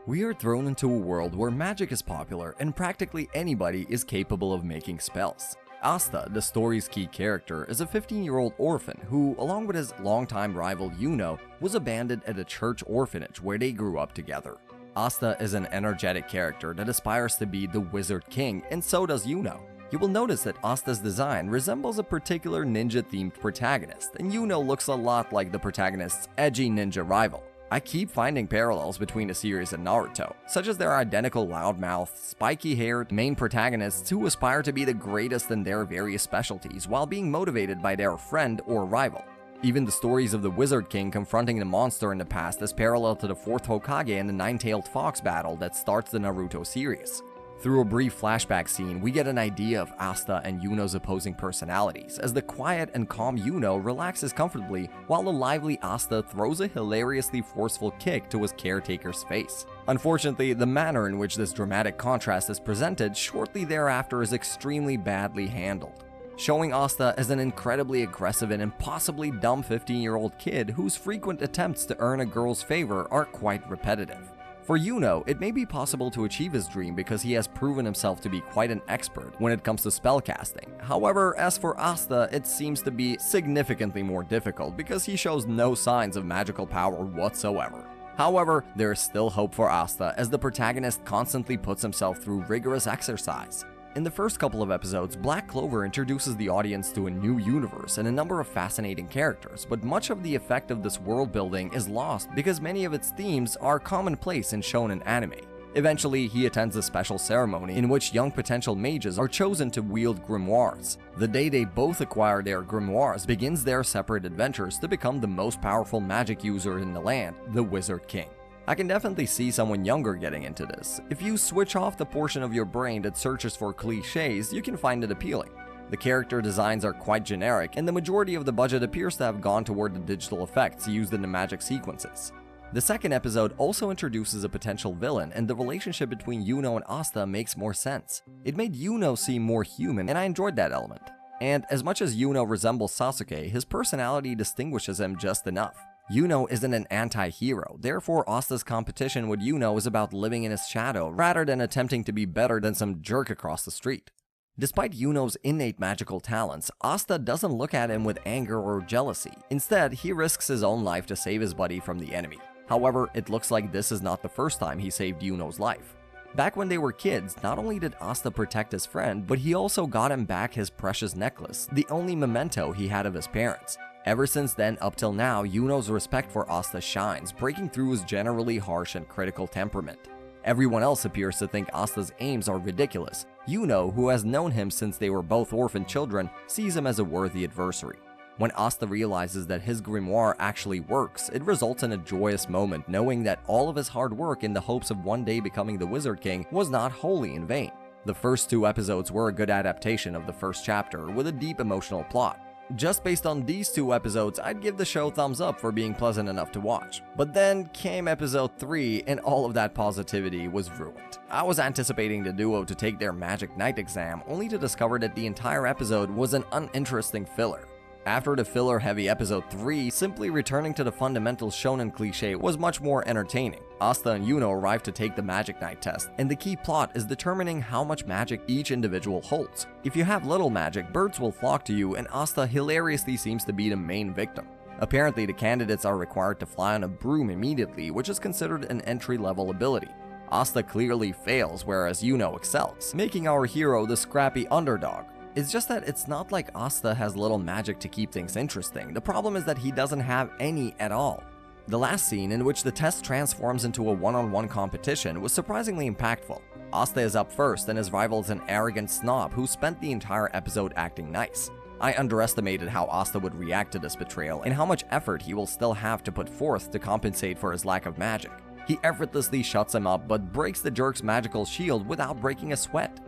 We are thrown into a world where magic is popular and practically anybody is capable of making spells. Asta, the story's key character, is a 15-year-old orphan who, along with his longtime rival Yuno, was abandoned at a church orphanage where they grew up together. Asta is an energetic character that aspires to be the Wizard King, and so does Yuno. You will notice that Asta's design resembles a particular ninja-themed protagonist, and Yuno looks a lot like the protagonist's edgy ninja rival. I keep finding parallels between the series and Naruto, such as their identical loudmouthed, spiky-haired main protagonists who aspire to be the greatest in their various specialties while being motivated by their friend or rival. Even the stories of the Wizard King confronting the monster in the past is parallel to the 4th Hokage and the Nine-Tailed Fox battle that starts the Naruto series. Through a brief flashback scene, we get an idea of Asta and Yuno's opposing personalities, as the quiet and calm Yuno relaxes comfortably while the lively Asta throws a hilariously forceful kick to his caretaker's face. Unfortunately, the manner in which this dramatic contrast is presented shortly thereafter is extremely badly handled, showing Asta as an incredibly aggressive and impossibly dumb 15-year-old kid whose frequent attempts to earn a girl's favor are quite repetitive. For Yuno, it may be possible to achieve his dream because he has proven himself to be quite an expert when it comes to spellcasting. However, as for Asta, it seems to be significantly more difficult because he shows no signs of magical power whatsoever. However, there is still hope for Asta as the protagonist constantly puts himself through rigorous exercise. In the first couple of episodes, Black Clover introduces the audience to a new universe and a number of fascinating characters, but much of the effect of this world building is lost because many of its themes are commonplace in shonen anime. Eventually, he attends a special ceremony in which young potential mages are chosen to wield grimoires. The day they both acquire their grimoires begins their separate adventures to become the most powerful magic user in the land, the Wizard King. I can definitely see someone younger getting into this. If you switch off the portion of your brain that searches for cliches, you can find it appealing. The character designs are quite generic, and the majority of the budget appears to have gone toward the digital effects used in the magic sequences. The second episode also introduces a potential villain, and the relationship between Yuno and Asta makes more sense. It made Yuno seem more human, and I enjoyed that element. And as much as Yuno resembles Sasuke, his personality distinguishes him just enough. Yuno isn't an anti-hero, therefore Asta's competition with Yuno is about living in his shadow rather than attempting to be better than some jerk across the street. Despite Yuno's innate magical talents, Asta doesn't look at him with anger or jealousy. Instead, he risks his own life to save his buddy from the enemy. However, it looks like this is not the first time he saved Yuno's life. Back when they were kids, not only did Asta protect his friend, but he also got him back his precious necklace, the only memento he had of his parents. Ever since then up till now, Yuno's respect for Asta shines, breaking through his generally harsh and critical temperament. Everyone else appears to think Asta's aims are ridiculous. Yuno, who has known him since they were both orphan children, sees him as a worthy adversary. When Asta realizes that his grimoire actually works, it results in a joyous moment knowing that all of his hard work in the hopes of one day becoming the Wizard King was not wholly in vain. The first 2 episodes were a good adaptation of the first chapter with a deep emotional plot. Just based on these 2 episodes, I'd give the show thumbs up for being pleasant enough to watch. But then came episode 3 and all of that positivity was ruined. I was anticipating the duo to take their Magic Knight exam only to discover that the entire episode was an uninteresting filler. After the filler-heavy episode 3, simply returning to the fundamental shonen cliché was much more entertaining. Asta and Yuno arrive to take the Magic Knight test, and the key plot is determining how much magic each individual holds. If you have little magic, birds will flock to you, and Asta hilariously seems to be the main victim. Apparently, the candidates are required to fly on a broom immediately, which is considered an entry-level ability. Asta clearly fails, whereas Yuno excels, making our hero the scrappy underdog. It's just that it's not like Asta has little magic to keep things interesting. The problem is that he doesn't have any at all. The last scene, in which the test transforms into a one-on-one competition, was surprisingly impactful. Asta is up first, and his rival is an arrogant snob who spent the entire episode acting nice. I underestimated how Asta would react to this betrayal and how much effort he will still have to put forth to compensate for his lack of magic. He effortlessly shuts him up but breaks the jerk's magical shield without breaking a sweat.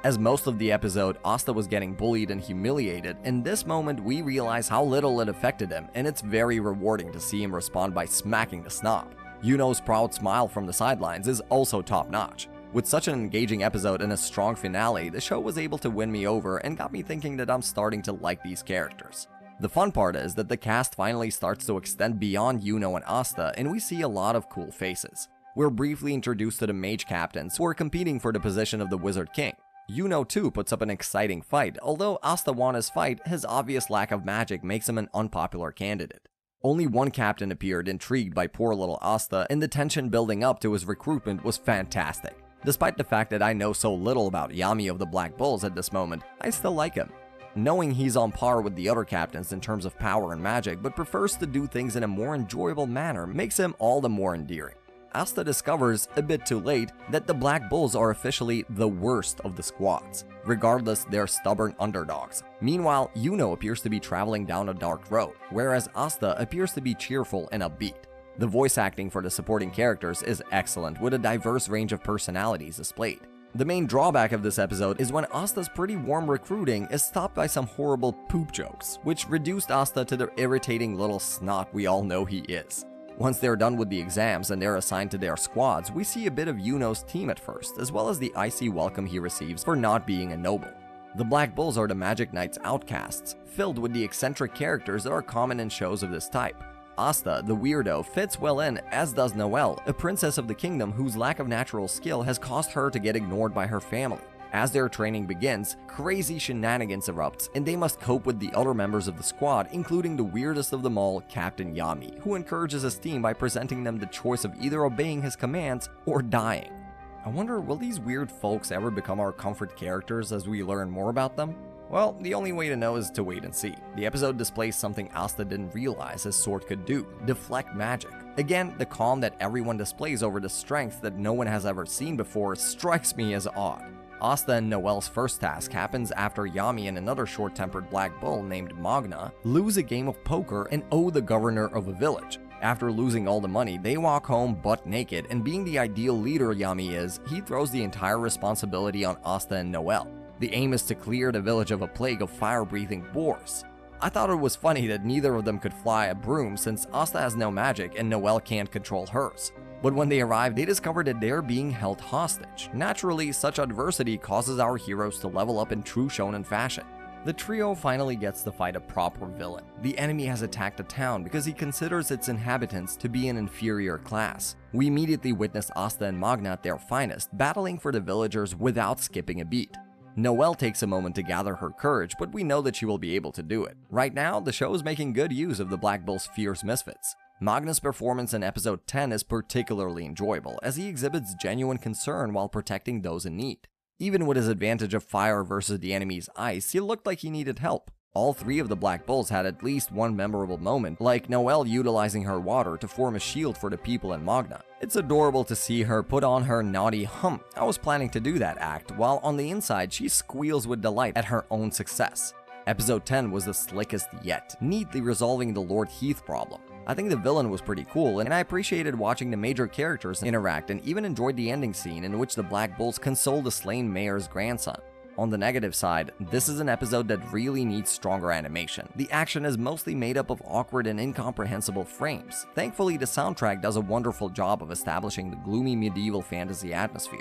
As most of the episode, Asta was getting bullied and humiliated. In this moment, we realize how little it affected him, and it's very rewarding to see him respond by smacking the snob. Yuno's proud smile from the sidelines is also top-notch. With such an engaging episode and a strong finale, the show was able to win me over and got me thinking that I'm starting to like these characters. The fun part is that the cast finally starts to extend beyond Yuno and Asta, and we see a lot of cool faces. We're briefly introduced to the mage captains who are competing for the position of the Wizard King. Yuno too puts up an exciting fight, although Asta won his fight, his obvious lack of magic makes him an unpopular candidate. Only one captain appeared, intrigued by poor little Asta, and the tension building up to his recruitment was fantastic. Despite the fact that I know so little about Yami of the Black Bulls at this moment, I still like him. Knowing he's on par with the other captains in terms of power and magic, but prefers to do things in a more enjoyable manner, makes him all the more endearing. Asta discovers, a bit too late, that the Black Bulls are officially the worst of the squads. Regardless, they're stubborn underdogs. Meanwhile, Yuno appears to be traveling down a dark road, whereas Asta appears to be cheerful and upbeat. The voice acting for the supporting characters is excellent, with a diverse range of personalities displayed. The main drawback of this episode is when Asta's pretty warm recruiting is stopped by some horrible poop jokes, which reduced Asta to the irritating little snot we all know he is. Once they're done with the exams and they're assigned to their squads, we see a bit of Yuno's team at first, as well as the icy welcome he receives for not being a noble. The Black Bulls are the Magic Knight's outcasts, filled with the eccentric characters that are common in shows of this type. Asta, the weirdo, fits well in, as does Noelle, a princess of the kingdom whose lack of natural skill has caused her to get ignored by her family. As their training begins, crazy shenanigans erupts, and they must cope with the other members of the squad, including the weirdest of them all, Captain Yami, who encourages his team by presenting them the choice of either obeying his commands or dying. I wonder, will these weird folks ever become our comfort characters as we learn more about them? Well, the only way to know is to wait and see. The episode displays something Asta didn't realize his sword could do: deflect magic. Again, the calm that everyone displays over the strength that no one has ever seen before strikes me as odd. Asta and Noelle's first task happens after Yami and another short-tempered Black Bull named Magna lose a game of poker and owe the governor of a village. After losing all the money, they walk home butt naked, and being the ideal leader Yami is, he throws the entire responsibility on Asta and Noelle. The aim is to clear the village of a plague of fire-breathing boars. I thought it was funny that neither of them could fly a broom since Asta has no magic and Noelle can't control hers. But when they arrive, they discover that they're being held hostage. Naturally, such adversity causes our heroes to level up in true shonen fashion. The trio finally gets to fight a proper villain. The enemy has attacked a town because he considers its inhabitants to be an inferior class. We immediately witness Asta and Magna at their finest, battling for the villagers without skipping a beat. Noelle takes a moment to gather her courage, but we know that she will be able to do it. Right now, the show is making good use of the Black Bull's fierce misfits. Magna's performance in episode 10 is particularly enjoyable, as he exhibits genuine concern while protecting those in need. Even with his advantage of fire versus the enemy's ice, he looked like he needed help. All three of the Black Bulls had at least one memorable moment, like Noelle utilizing her water to form a shield for the people in Magna. It's adorable to see her put on her naughty I was planning to do that act, while on the inside she squeals with delight at her own success. Episode 10 was the slickest yet, neatly resolving the Lord Heath problem. I think the villain was pretty cool, and I appreciated watching the major characters interact, and even enjoyed the ending scene in which the Black Bulls console the slain mayor's grandson. On the negative side, this is an episode that really needs stronger animation. The action is mostly made up of awkward and incomprehensible frames. Thankfully, the soundtrack does a wonderful job of establishing the gloomy medieval fantasy atmosphere.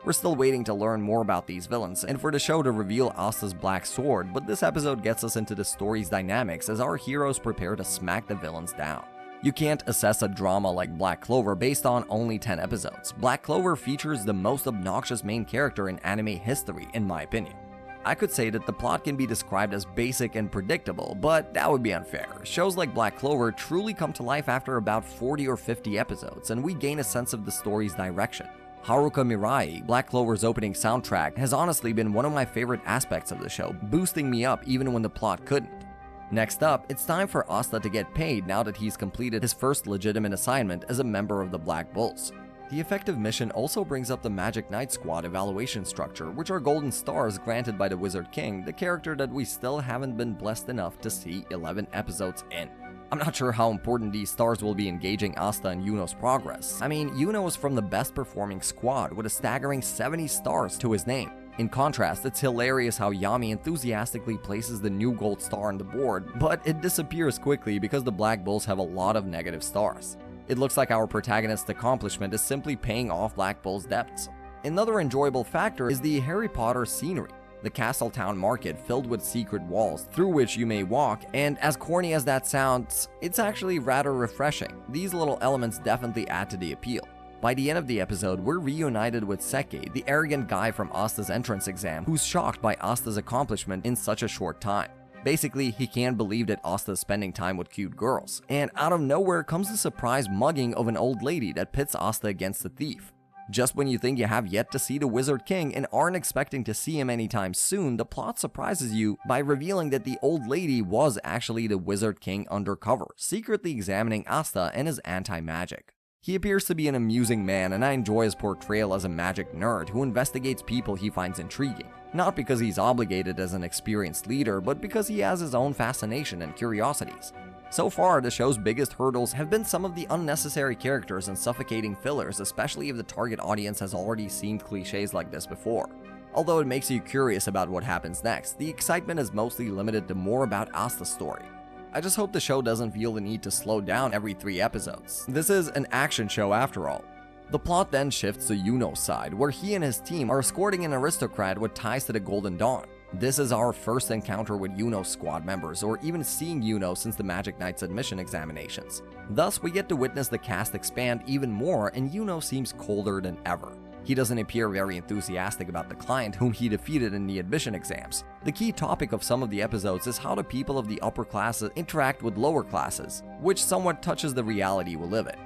We're still waiting to learn more about these villains, and for the show to reveal Asta's black sword, but this episode gets us into the story's dynamics as our heroes prepare to smack the villains down. You can't assess a drama like Black Clover based on only 10 episodes. Black Clover features the most obnoxious main character in anime history, in my opinion. I could say that the plot can be described as basic and predictable, but that would be unfair. Shows like Black Clover truly come to life after about 40 or 50 episodes, and we gain a sense of the story's direction. Haruka Mirai, Black Clover's opening soundtrack, has honestly been one of my favorite aspects of the show, boosting me up even when the plot couldn't. Next up, it's time for Asta to get paid now that he's completed his first legitimate assignment as a member of the Black Bulls. The effective mission also brings up the Magic Knight Squad evaluation structure, which are golden stars granted by the Wizard King, the character that we still haven't been blessed enough to see 11 episodes in. I'm not sure how important these stars will be in gauging Asta and Yuno's progress. I mean, Yuno is from the best performing squad with a staggering 70 stars to his name. In contrast, it's hilarious how Yami enthusiastically places the new gold star on the board, but it disappears quickly because the Black Bulls have a lot of negative stars. It looks like our protagonist's accomplishment is simply paying off Black Bull's debts. Another enjoyable factor is the Harry Potter scenery. The Castletown market filled with secret walls through which you may walk, and as corny as that sounds, it's actually rather refreshing. These little elements definitely add to the appeal. By the end of the episode, we're reunited with Seki, the arrogant guy from Asta's entrance exam, who's shocked by Asta's accomplishment in such a short time. Basically, he can't believe that Asta's spending time with cute girls, and out of nowhere comes the surprise mugging of an old lady that pits Asta against the thief. Just when you think you have yet to see the Wizard King and aren't expecting to see him anytime soon, the plot surprises you by revealing that the old lady was actually the Wizard King undercover, secretly examining Asta and his anti-magic. He appears to be an amusing man, and I enjoy his portrayal as a magic nerd who investigates people he finds intriguing. Not because he's obligated as an experienced leader, but because he has his own fascination and curiosities. So far, the show's biggest hurdles have been some of the unnecessary characters and suffocating fillers, especially if the target audience has already seen cliches like this before. Although it makes you curious about what happens next, the excitement is mostly limited to more about Asta's story. I just hope the show doesn't feel the need to slow down every 3 episodes. This is an action show after all. The plot then shifts to Yuno's side, where he and his team are escorting an aristocrat with ties to the Golden Dawn. This is our first encounter with Yuno's squad members, or even seeing Yuno since the Magic Knight's admission examinations. Thus, we get to witness the cast expand even more, and Yuno seems colder than ever. He doesn't appear very enthusiastic about the client whom he defeated in the admission exams. The key topic of some of the episodes is how the people of the upper classes interact with lower classes, which somewhat touches the reality we live in.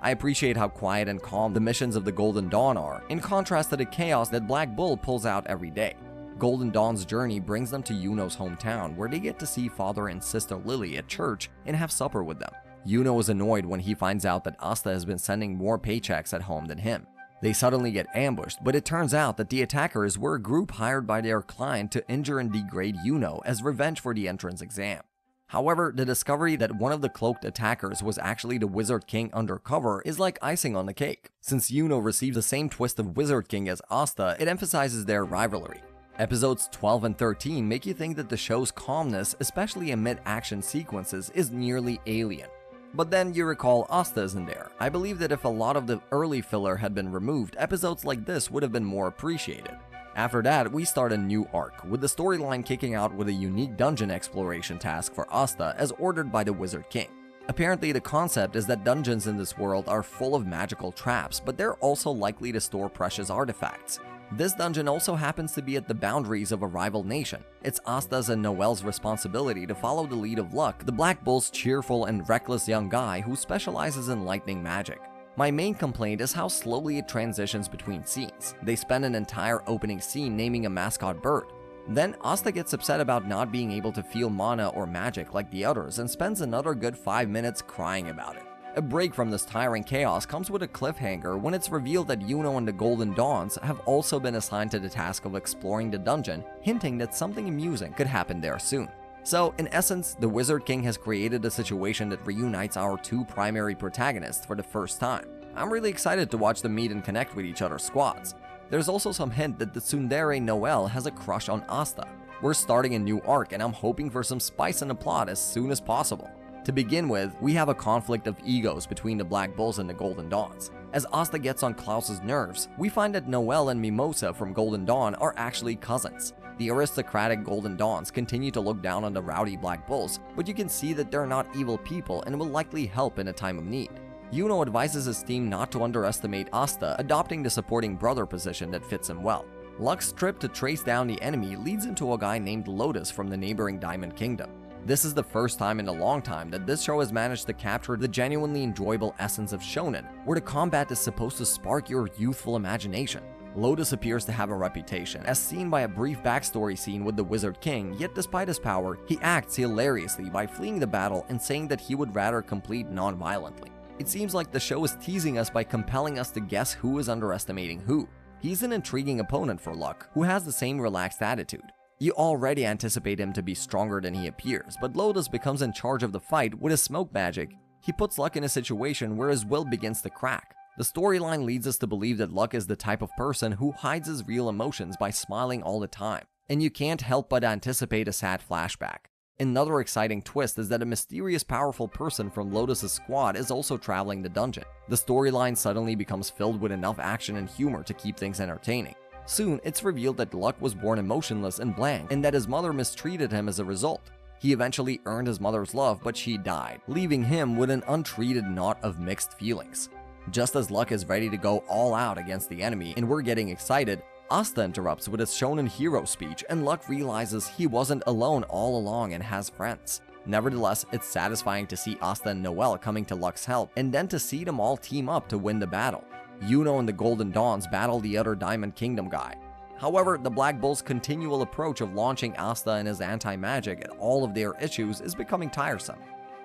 I appreciate how quiet and calm the missions of the Golden Dawn are, in contrast to the chaos that Black Bull pulls out every day. Golden Dawn's journey brings them to Yuno's hometown, where they get to see Father and Sister Lily at church and have supper with them. Yuno is annoyed when he finds out that Asta has been sending more paychecks at home than him. They suddenly get ambushed, but it turns out that the attackers were a group hired by their client to injure and degrade Yuno as revenge for the entrance exam. However, the discovery that one of the cloaked attackers was actually the Wizard King undercover is like icing on the cake. Since Yuno receives the same twist of Wizard King as Asta, it emphasizes their rivalry. Episodes 12 and 13 make you think that the show's calmness, especially amid action sequences, is nearly alien. But then you recall Asta isn't there. I believe that if a lot of the early filler had been removed, episodes like this would have been more appreciated. After that, we start a new arc, with the storyline kicking out with a unique dungeon exploration task for Asta as ordered by the Wizard King. Apparently, the concept is that dungeons in this world are full of magical traps, but they're also likely to store precious artifacts. This dungeon also happens to be at the boundaries of a rival nation. It's Asta's and Noelle's responsibility to follow the lead of Luck, the Black Bull's cheerful and reckless young guy who specializes in lightning magic. My main complaint is how slowly it transitions between scenes. They spend an entire opening scene naming a mascot bird. Then Asta gets upset about not being able to feel mana or magic like the others and spends another good 5 minutes crying about it. A break from this tiring chaos comes with a cliffhanger when it's revealed that Yuno and the Golden Dawns have also been assigned to the task of exploring the dungeon, hinting that something amusing could happen there soon. So, in essence, the Wizard King has created a situation that reunites our 2 primary protagonists for the first time. I'm really excited to watch them meet and connect with each other's squads. There's also some hint that the tsundere Noelle has a crush on Asta. We're starting a new arc, and I'm hoping for some spice in the plot as soon as possible. To begin with, we have a conflict of egos between the Black Bulls and the Golden Dawns. As Asta gets on Klaus's nerves, we find that Noelle and Mimosa from Golden Dawn are actually cousins. The aristocratic Golden Dawns continue to look down on the rowdy Black Bulls, but you can see that they're not evil people and will likely help in a time of need. Yuno advises his team not to underestimate Asta, adopting the supporting brother position that fits him well. Luck's trip to trace down the enemy leads him to a guy named Lotus from the neighboring Diamond Kingdom. This is the first time in a long time that this show has managed to capture the genuinely enjoyable essence of shonen, where the combat is supposed to spark your youthful imagination. Lotus appears to have a reputation, as seen by a brief backstory scene with the Wizard King, yet despite his power, he acts hilariously by fleeing the battle and saying that he would rather complete non-violently. It seems like the show is teasing us by compelling us to guess who is underestimating who. He's an intriguing opponent for Luck, who has the same relaxed attitude. You already anticipate him to be stronger than he appears, but Lotus becomes in charge of the fight with his smoke magic. He puts Luck in a situation where his will begins to crack. The storyline leads us to believe that Luck is the type of person who hides his real emotions by smiling all the time, and you can't help but anticipate a sad flashback. Another exciting twist is that a mysterious powerful person from Lotus's squad is also traveling the dungeon. The storyline suddenly becomes filled with enough action and humor to keep things entertaining. Soon, it's revealed that Luck was born emotionless and blank, and that his mother mistreated him as a result. He eventually earned his mother's love, but she died, leaving him with an untreated knot of mixed feelings. Just as Luck is ready to go all out against the enemy and we're getting excited, Asta interrupts with his shonen hero speech and Luck realizes he wasn't alone all along and has friends. Nevertheless, it's satisfying to see Asta and Noelle coming to Luck's help and then to see them all team up to win the battle. Yuno and the Golden Dawns battle the other Diamond Kingdom guy. However, the Black Bull's continual approach of launching Asta and his anti-magic at all of their issues is becoming tiresome.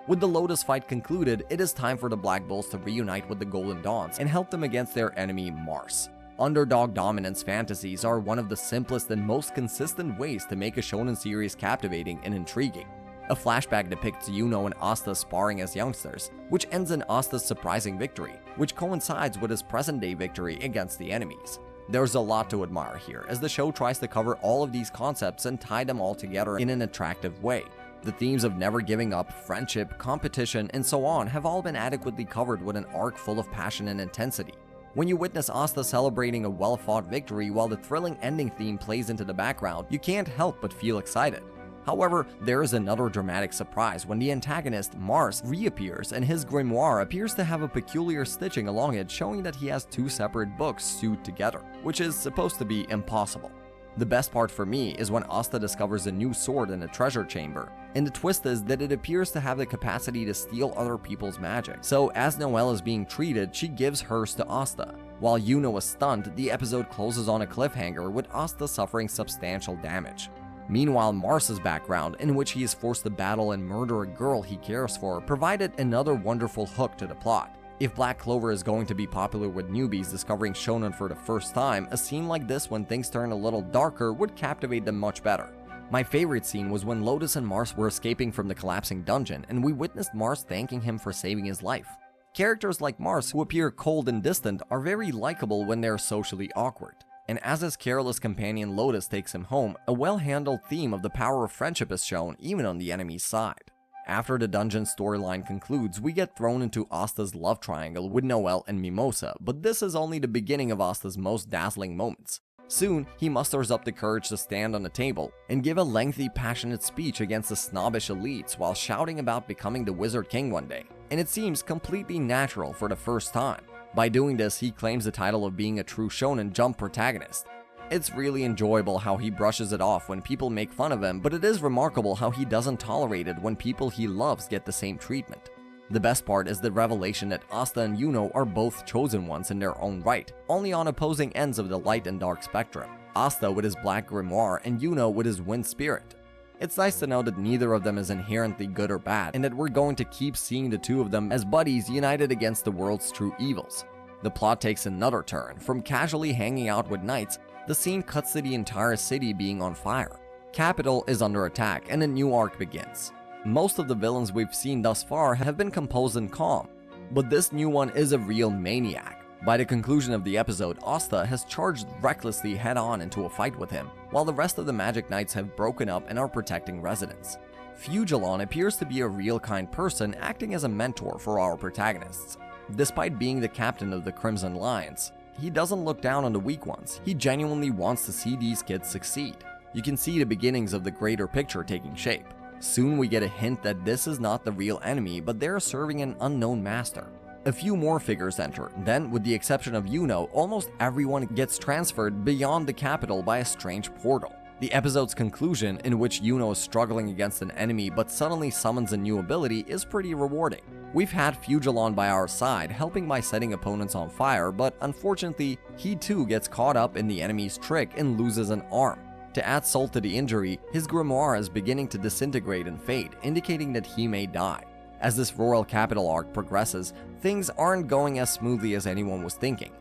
With the Lotus fight concluded, it is time for the Black Bulls to reunite with the Golden Dawns and help them against their enemy Mars. Underdog dominance fantasies are one of the simplest and most consistent ways to make a shonen series captivating and intriguing. A flashback depicts Yuno and Asta sparring as youngsters, which ends in Asta's surprising victory, which coincides with his present-day victory against the enemies. There's a lot to admire here, as the show tries to cover all of these concepts and tie them all together in an attractive way. The themes of never giving up, friendship, competition, and so on have all been adequately covered with an arc full of passion and intensity. When you witness Asta celebrating a well-fought victory while the thrilling ending theme plays into the background, you can't help but feel excited. However, there is another dramatic surprise when the antagonist, Mars, reappears and his grimoire appears to have a peculiar stitching along it showing that he has two separate books sewed together, which is supposed to be impossible. The best part for me is when Asta discovers a new sword in a treasure chamber, and the twist is that it appears to have the capacity to steal other people's magic. So as Noelle is being treated, she gives hers to Asta. While Yuno is stunned, the episode closes on a cliffhanger with Asta suffering substantial damage. Meanwhile, Mars's background, in which he is forced to battle and murder a girl he cares for, provided another wonderful hook to the plot. If Black Clover is going to be popular with newbies discovering shonen for the first time, a scene like this when things turn a little darker would captivate them much better. My favorite scene was when Lotus and Mars were escaping from the collapsing dungeon and we witnessed Mars thanking him for saving his life. Characters like Mars, who appear cold and distant, are very likable when they're socially awkward. And as his careless companion Lotus takes him home, a well-handled theme of the power of friendship is shown even on the enemy's side. After the dungeon storyline concludes, we get thrown into Asta's love triangle with Noelle and Mimosa, but this is only the beginning of Asta's most dazzling moments. Soon, he musters up the courage to stand on a table and give a lengthy, passionate speech against the snobbish elites while shouting about becoming the Wizard King one day, and it seems completely natural for the first time. By doing this, he claims the title of being a true shonen jump protagonist. It's really enjoyable how he brushes it off when people make fun of him, but it is remarkable how he doesn't tolerate it when people he loves get the same treatment. The best part is the revelation that Asta and Yuno are both chosen ones in their own right, only on opposing ends of the light and dark spectrum. Asta with his black grimoire and Yuno with his wind spirit. It's nice to know that neither of them is inherently good or bad, and that we're going to keep seeing the two of them as buddies united against the world's true evils. The plot takes another turn. From casually hanging out with knights, the scene cuts to the entire city being on fire. Capital is under attack and a new arc begins. Most of the villains we've seen thus far have been composed and calm, but this new one is a real maniac. By the conclusion of the episode, Asta has charged recklessly head-on into a fight with him, while the rest of the Magic Knights have broken up and are protecting residents. Fugilon appears to be a real kind person acting as a mentor for our protagonists. Despite being the captain of the Crimson Lions, he doesn't look down on the weak ones. He genuinely wants to see these kids succeed. You can see the beginnings of the greater picture taking shape. Soon we get a hint that this is not the real enemy, but they're serving an unknown master. A few more figures enter, then with the exception of Yuno, almost everyone gets transferred beyond the capital by a strange portal. The episode's conclusion, in which Yuno is struggling against an enemy but suddenly summons a new ability, is pretty rewarding. We've had Fugilon by our side, helping by setting opponents on fire, but unfortunately, he too gets caught up in the enemy's trick and loses an arm. To add salt to the injury, his grimoire is beginning to disintegrate and fade, indicating that he may die. As this royal capital arc progresses, things aren't going as smoothly as anyone was thinking.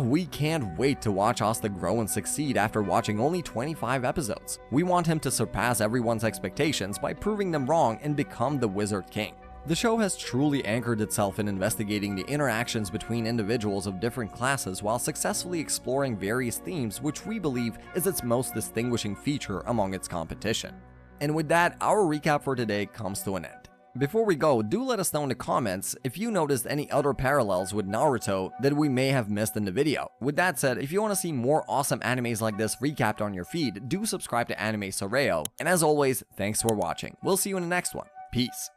We can't wait to watch Asta grow and succeed after watching only 25 episodes. We want him to surpass everyone's expectations by proving them wrong and become the Wizard King. The show has truly anchored itself in investigating the interactions between individuals of different classes while successfully exploring various themes, which we believe is its most distinguishing feature among its competition. And with that, our recap for today comes to an end. Before we go, do let us know in the comments if you noticed any other parallels with Naruto that we may have missed in the video. With that said, if you want to see more awesome animes like this recapped on your feed, do subscribe to Anime Soreio. And as always, thanks for watching. We'll see you in the next one. Peace.